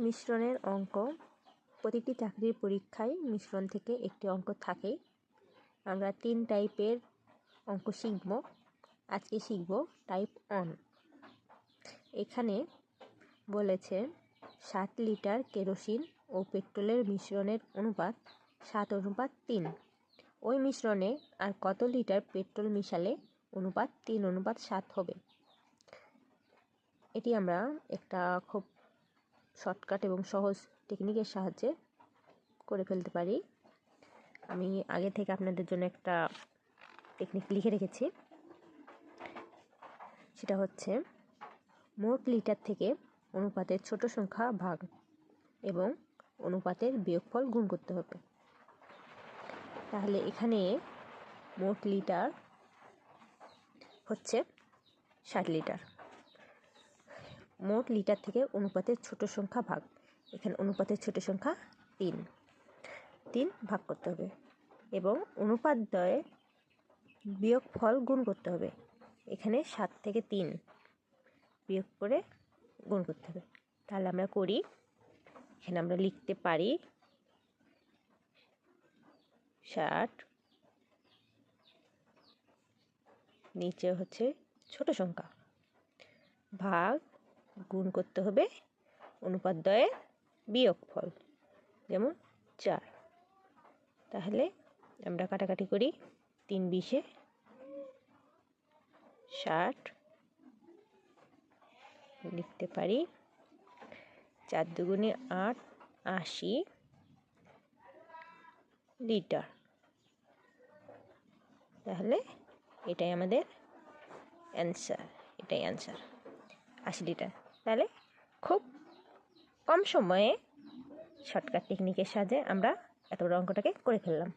মিশ্রণের অঙ্ক প্রতিটি চাকরির পরীক্ষায় মিশ্রণ থেকে একটি অঙ্ক থাকে। আমরা 3 টাইপের অঙ্ক শিখব। আজকে শিখব টাইপ 1। এখানে বলেছে 7 লিটার কেরোসিন ও পেট্রোলের মিশ্রণের অনুপাত 7:3। ওই মিশ্রণে আর কত লিটার পেট্রোল মিশালে অনুপাত 3:7 হবে। এটি আমরা একটা খুব শর্টকাট এবং সহজ টেকনিকের সাহায্যে করে ফেলতে পারি। আমি আগে থেকে আপনাদের জন্য একটা টেকনিক লিখে রেখেছি। সেটা হচ্ছে মোট লিটার থেকে অনুপাতের ছোট সংখ্যা ভাগ এবং অনুপাতের বিয়োগফল গুণ করতে হবে। তাহলে এখানে মোট লিটার হচ্ছে 7 লিটার। মোট লিটার থেকে অনুপাতের ছোট সংখ্যা ভাগ, এখানে অনুপাতের ছোট সংখ্যা 3 ভাগ করতে হবে এবং অনুপাত দ্বয়ে বিয়োগফল গুণ করতে হবে। এখানে 7 থেকে 3 বিয়োগ করে গুণ করতে হবে। তাহলে আমরা করি, এখানে আমরা লিখতে পারি 60, নিচে হচ্ছে ছোট সংখ্যা, ভাগ গুণ করতে হবে অনুপাত দ্বয়ে বিয়োগফল, যেমন 4। তাহলে আমরা কাটাকাটি করি, 3 20 60, লিখতে পারি 4 2 8 80 লিটার। তাহলে এটাই আমাদের অ্যান্সার, 80 লিটার। তাহলে খুব কম সময়ে শর্টকাট টেকনিকের সাহায্যে আমরা এত বড় অঙ্কটাকে করে ফেললাম।